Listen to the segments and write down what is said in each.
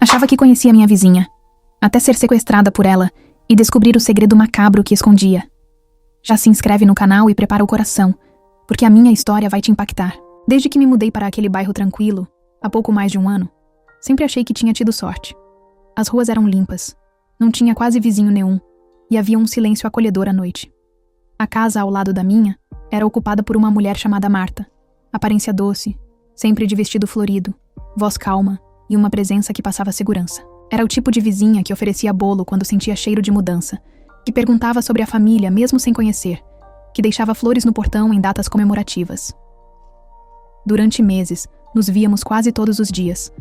Achava que conhecia minha vizinha, até ser sequestrada por ela e descobrir o segredo macabro que escondia. Já se inscreve no canal e prepara o coração, porque a minha história vai te impactar. Desde que me mudei para aquele bairro tranquilo, há pouco mais de um ano, sempre achei que tinha tido sorte. As ruas eram limpas, não tinha quase vizinho nenhum, e havia um silêncio acolhedor à noite. A casa ao lado da minha era ocupada por uma mulher chamada Marta, aparência doce, sempre de vestido florido, voz calma e uma presença que passava segurança. Era o tipo de vizinha que oferecia bolo quando sentia cheiro de mudança, que perguntava sobre a família mesmo sem conhecer, que deixava flores no portão em datas comemorativas. Durante meses, nos víamos quase todos os dias.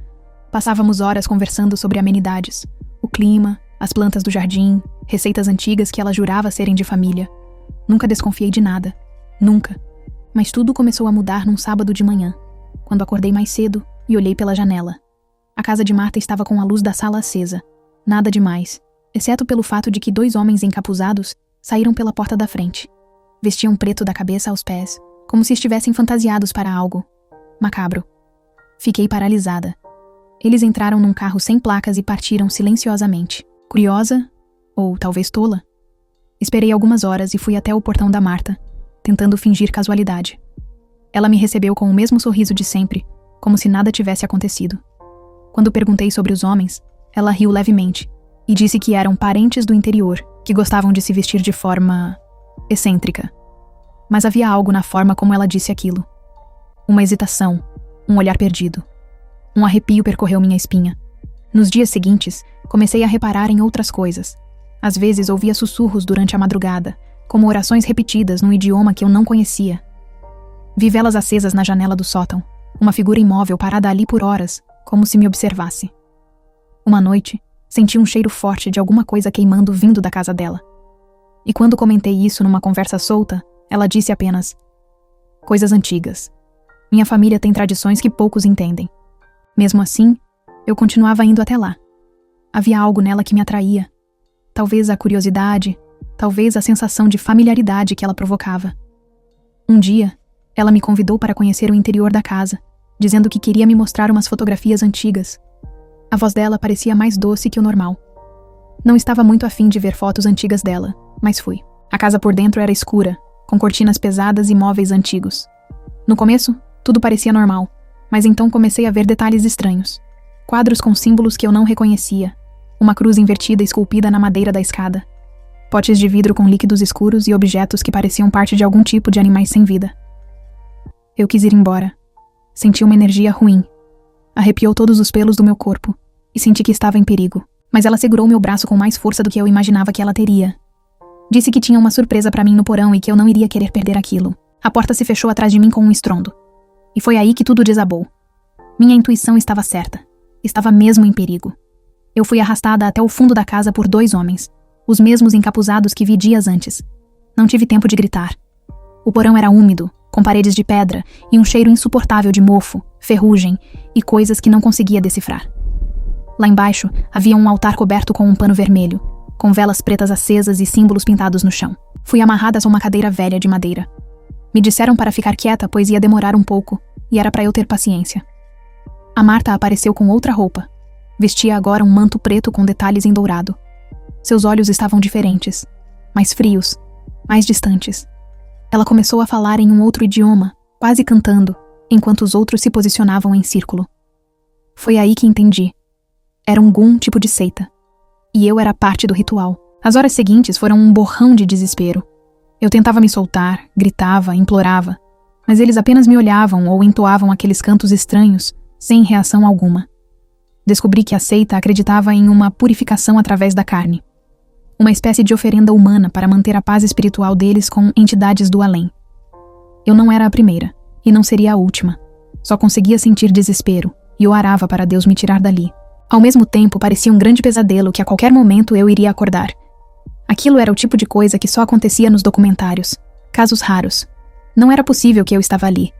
Passávamos horas conversando sobre amenidades, o clima, as plantas do jardim, receitas antigas que ela jurava serem de família. Nunca desconfiei de nada. Nunca. Mas tudo começou a mudar num sábado de manhã, quando acordei mais cedo e olhei pela janela. A casa de Marta estava com a luz da sala acesa. Nada demais, exceto pelo fato de que 2 homens encapuzados saíram pela porta da frente. Vestiam preto da cabeça aos pés, como se estivessem fantasiados para algo macabro. Fiquei paralisada. Eles entraram num carro sem placas e partiram silenciosamente. Curiosa, ou talvez tola, esperei algumas horas e fui até o portão da Marta, tentando fingir casualidade. Ela me recebeu com o mesmo sorriso de sempre, como se nada tivesse acontecido. Quando perguntei sobre os homens, ela riu levemente e disse que eram parentes do interior, que gostavam de se vestir de forma excêntrica. Mas havia algo na forma como ela disse aquilo. Uma hesitação, um olhar perdido. Um arrepio percorreu minha espinha. Nos dias seguintes, comecei a reparar em outras coisas. Às vezes ouvia sussurros durante a madrugada, como orações repetidas num idioma que eu não conhecia. Vi velas acesas na janela do sótão, uma figura imóvel parada ali por horas, como se me observasse. Uma noite, senti um cheiro forte de alguma coisa queimando vindo da casa dela. E quando comentei isso numa conversa solta, ela disse apenas: "Coisas antigas. Minha família tem tradições que poucos entendem." Mesmo assim, eu continuava indo até lá. Havia algo nela que me atraía. Talvez a curiosidade, talvez a sensação de familiaridade que ela provocava. Um dia, ela me convidou para conhecer o interior da casa, dizendo que queria me mostrar umas fotografias antigas. A voz dela parecia mais doce que o normal. Não estava muito afim de ver fotos antigas dela, mas fui. A casa por dentro era escura, com cortinas pesadas e móveis antigos. No começo, tudo parecia normal, mas então comecei a ver detalhes estranhos. Quadros com símbolos que eu não reconhecia, uma cruz invertida esculpida na madeira da escada, potes de vidro com líquidos escuros e objetos que pareciam parte de algum tipo de animais sem vida. Eu quis ir embora. Senti uma energia ruim. Arrepiou todos os pelos do meu corpo e senti que estava em perigo, mas ela segurou meu braço com mais força do que eu imaginava que ela teria. Disse que tinha uma surpresa para mim no porão e que eu não iria querer perder aquilo. A porta se fechou atrás de mim com um estrondo. E foi aí que tudo desabou. Minha intuição estava certa. Estava mesmo em perigo. Eu fui arrastada até o fundo da casa por 2 homens, os mesmos encapuzados que vi dias antes. Não tive tempo de gritar. O porão era úmido, com paredes de pedra e um cheiro insuportável de mofo, ferrugem e coisas que não conseguia decifrar. Lá embaixo havia um altar coberto com um pano vermelho, com velas pretas acesas e símbolos pintados no chão. Fui amarrada a uma cadeira velha de madeira. Me disseram para ficar quieta, pois ia demorar um pouco, e era para eu ter paciência. A Marta apareceu com outra roupa. Vestia agora um manto preto com detalhes em dourado. Seus olhos estavam diferentes, mais frios, mais distantes. Ela começou a falar em um outro idioma, quase cantando, enquanto os outros se posicionavam em círculo. Foi aí que entendi. Era um gun tipo de seita. E eu era parte do ritual. As horas seguintes foram um borrão de desespero. Eu tentava me soltar, gritava, implorava, mas eles apenas me olhavam ou entoavam aqueles cantos estranhos, sem reação alguma. Descobri que a seita acreditava em uma purificação através da carne. Uma espécie de oferenda humana para manter a paz espiritual deles com entidades do além. Eu não era a primeira, e não seria a última. Só conseguia sentir desespero, e eu orava para Deus me tirar dali. Ao mesmo tempo, parecia um grande pesadelo que a qualquer momento eu iria acordar. Aquilo era o tipo de coisa que só acontecia nos documentários. Casos raros. Não era possível que eu estava ali.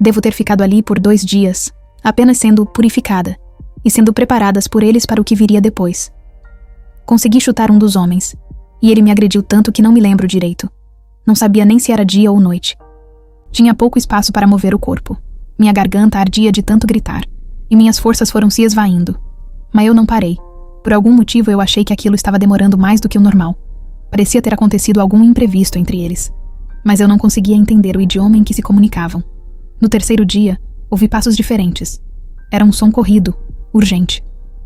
Devo ter ficado ali por 2 dias, apenas sendo purificada, e sendo preparadas por eles para o que viria depois. Consegui chutar um dos homens, e ele me agrediu tanto que não me lembro direito. Não sabia nem se era dia ou noite. Tinha pouco espaço para mover o corpo. Minha garganta ardia de tanto gritar, e minhas forças foram se esvaindo. Mas eu não parei. Por algum motivo eu achei que aquilo estava demorando mais do que o normal. Parecia ter acontecido algum imprevisto entre eles. Mas eu não conseguia entender o idioma em que se comunicavam. No terceiro dia, ouvi passos diferentes. Era um som corrido, urgente,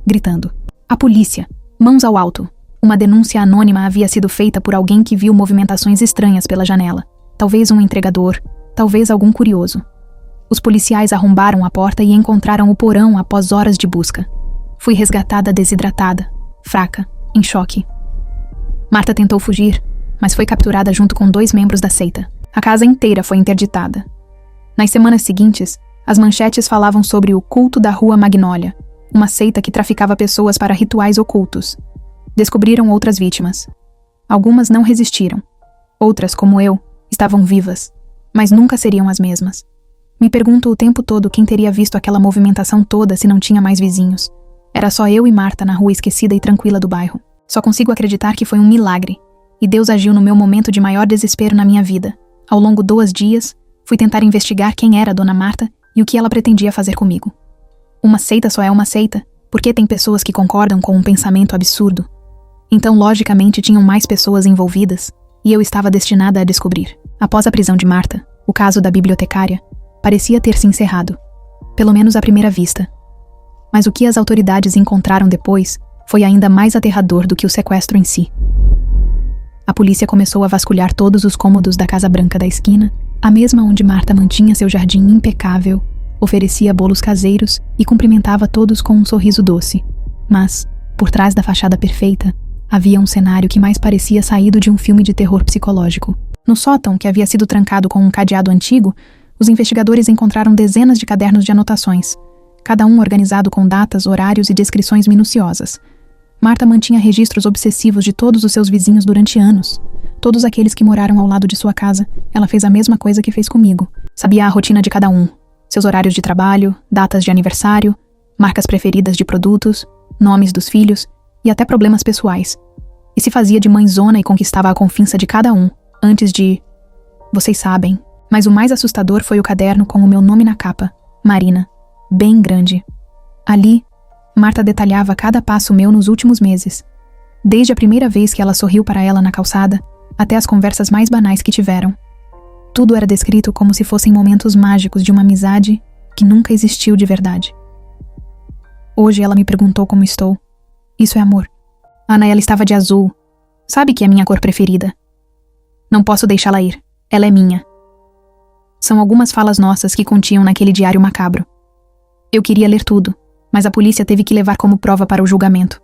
gritando. A polícia! Mãos ao alto! Uma denúncia anônima havia sido feita por alguém que viu movimentações estranhas pela janela. Talvez um entregador, talvez algum curioso. Os policiais arrombaram a porta e encontraram o porão após horas de busca. Fui resgatada desidratada, fraca, em choque. Marta tentou fugir, mas foi capturada junto com 2 membros da seita. A casa inteira foi interditada. Nas semanas seguintes, as manchetes falavam sobre o culto da Rua Magnólia, uma seita que traficava pessoas para rituais ocultos. Descobriram outras vítimas. Algumas não resistiram. Outras, como eu, estavam vivas, mas nunca seriam as mesmas. Me pergunto o tempo todo quem teria visto aquela movimentação toda se não tinha mais vizinhos. Era só eu e Marta na rua esquecida e tranquila do bairro. Só consigo acreditar que foi um milagre, e Deus agiu no meu momento de maior desespero na minha vida. Ao longo de 2 dias, fui tentar investigar quem era a Dona Marta e o que ela pretendia fazer comigo. Uma seita só é uma seita, porque tem pessoas que concordam com um pensamento absurdo. Então, logicamente, tinham mais pessoas envolvidas, e eu estava destinada a descobrir. Após a prisão de Marta, o caso da bibliotecária parecia ter se encerrado, pelo menos à primeira vista. Mas o que as autoridades encontraram depois foi ainda mais aterrador do que o sequestro em si. A polícia começou a vasculhar todos os cômodos da Casa Branca da esquina, a mesma onde Marta mantinha seu jardim impecável, oferecia bolos caseiros e cumprimentava todos com um sorriso doce. Mas, por trás da fachada perfeita, havia um cenário que mais parecia saído de um filme de terror psicológico. No sótão, que havia sido trancado com um cadeado antigo, os investigadores encontraram dezenas de cadernos de anotações, cada um organizado com datas, horários e descrições minuciosas. Marta mantinha registros obsessivos de todos os seus vizinhos durante anos. Todos aqueles que moraram ao lado de sua casa, ela fez a mesma coisa que fez comigo. Sabia a rotina de cada um, seus horários de trabalho, datas de aniversário, marcas preferidas de produtos, nomes dos filhos e até problemas pessoais. E se fazia de mãezona e conquistava a confiança de cada um, antes de... Vocês sabem. Mas o mais assustador foi o caderno com o meu nome na capa, Marina, bem grande. Ali, Marta detalhava cada passo meu nos últimos meses. Desde a primeira vez que ela sorriu para ela na calçada, até as conversas mais banais que tiveram. Tudo era descrito como se fossem momentos mágicos de uma amizade que nunca existiu de verdade. Hoje ela me perguntou como estou. Isso é amor. Ana, ela estava de azul. Sabe que é minha cor preferida. Não posso deixá-la ir. Ela é minha. São algumas falas nossas que continham naquele diário macabro. Eu queria ler tudo, mas a polícia teve que levar como prova para o julgamento.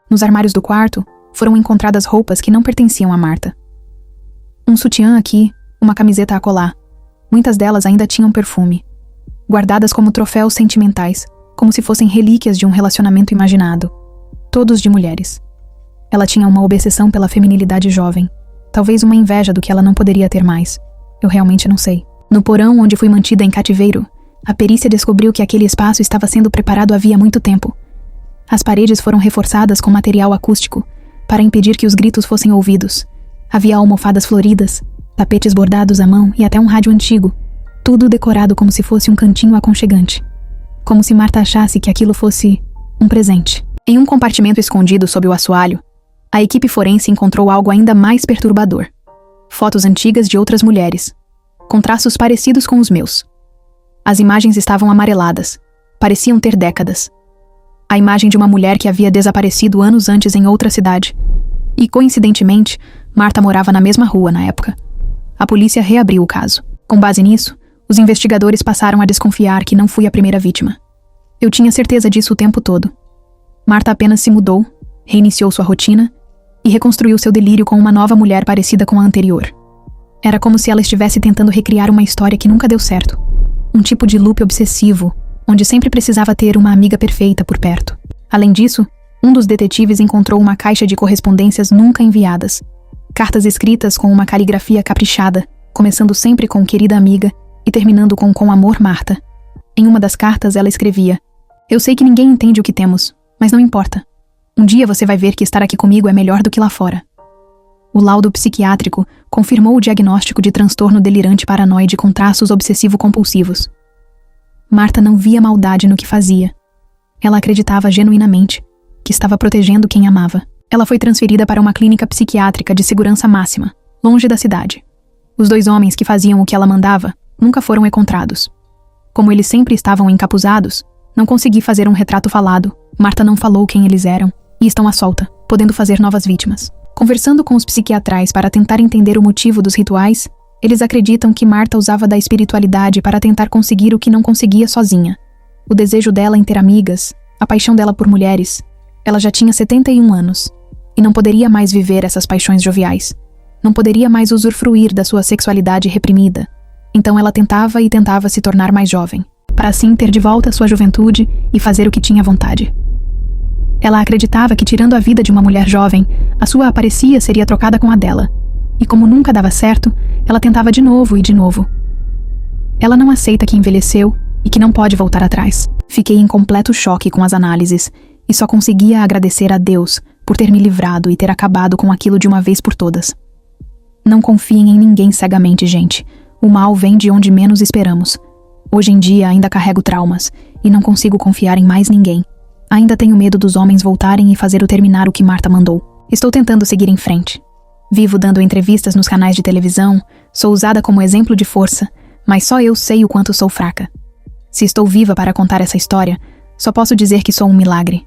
Nos armários do quarto, foram encontradas roupas que não pertenciam a Marta. Um sutiã aqui, uma camiseta acolá. Muitas delas ainda tinham perfume. Guardadas como troféus sentimentais, como se fossem relíquias de um relacionamento imaginado. Todos de mulheres. Ela tinha uma obsessão pela feminilidade jovem. Talvez uma inveja do que ela não poderia ter mais. Eu realmente não sei. No porão onde fui mantida em cativeiro, a perícia descobriu que aquele espaço estava sendo preparado havia muito tempo. As paredes foram reforçadas com material acústico, para impedir que os gritos fossem ouvidos. Havia almofadas floridas, tapetes bordados à mão e até um rádio antigo, tudo decorado como se fosse um cantinho aconchegante. Como se Marta achasse que aquilo fosse um presente. Em um compartimento escondido sob o assoalho, a equipe forense encontrou algo ainda mais perturbador. Fotos antigas de outras mulheres, com traços parecidos com os meus. As imagens estavam amareladas, pareciam ter décadas. A imagem de uma mulher que havia desaparecido anos antes em outra cidade. E, coincidentemente, Marta morava na mesma rua na época. A polícia reabriu o caso. Com base nisso, os investigadores passaram a desconfiar que não fui a primeira vítima. Eu tinha certeza disso o tempo todo. Marta apenas se mudou, reiniciou sua rotina e reconstruiu seu delírio com uma nova mulher parecida com a anterior. Era como se ela estivesse tentando recriar uma história que nunca deu certo. Um tipo de loop obsessivo, onde sempre precisava ter uma amiga perfeita por perto. Além disso, um dos detetives encontrou uma caixa de correspondências nunca enviadas. Cartas escritas com uma caligrafia caprichada, começando sempre com querida amiga e terminando com amor, Marta. Em uma das cartas ela escrevia: Eu sei que ninguém entende o que temos, mas não importa. Um dia você vai ver que estar aqui comigo é melhor do que lá fora. O laudo psiquiátrico confirmou o diagnóstico de transtorno delirante paranoide com traços obsessivo-compulsivos. Marta não via maldade no que fazia. Ela acreditava genuinamente que estava protegendo quem amava. Ela foi transferida para uma clínica psiquiátrica de segurança máxima, longe da cidade. Os 2 homens que faziam o que ela mandava nunca foram encontrados. Como eles sempre estavam encapuzados, não consegui fazer um retrato falado. Marta não falou quem eles eram e estão à solta, podendo fazer novas vítimas. Conversando com os psiquiatrais para tentar entender o motivo dos rituais, eles acreditam que Marta usava da espiritualidade para tentar conseguir o que não conseguia sozinha. O desejo dela em ter amigas, a paixão dela por mulheres. Ela já tinha 71 anos e não poderia mais viver essas paixões joviais. Não poderia mais usufruir da sua sexualidade reprimida. Então ela tentava e tentava se tornar mais jovem, para assim ter de volta sua juventude e fazer o que tinha vontade. Ela acreditava que, tirando a vida de uma mulher jovem, a sua aparência seria trocada com a dela. E como nunca dava certo, ela tentava de novo e de novo. Ela não aceita que envelheceu e que não pode voltar atrás. Fiquei em completo choque com as análises e só conseguia agradecer a Deus por ter me livrado e ter acabado com aquilo de uma vez por todas. Não confiem em ninguém cegamente, gente. O mal vem de onde menos esperamos. Hoje em dia ainda carrego traumas e não consigo confiar em mais ninguém. Ainda tenho medo dos homens voltarem e fazer eu terminar o que Marta mandou. Estou tentando seguir em frente. Vivo dando entrevistas nos canais de televisão, sou usada como exemplo de força, mas só eu sei o quanto sou fraca. Se estou viva para contar essa história, só posso dizer que sou um milagre.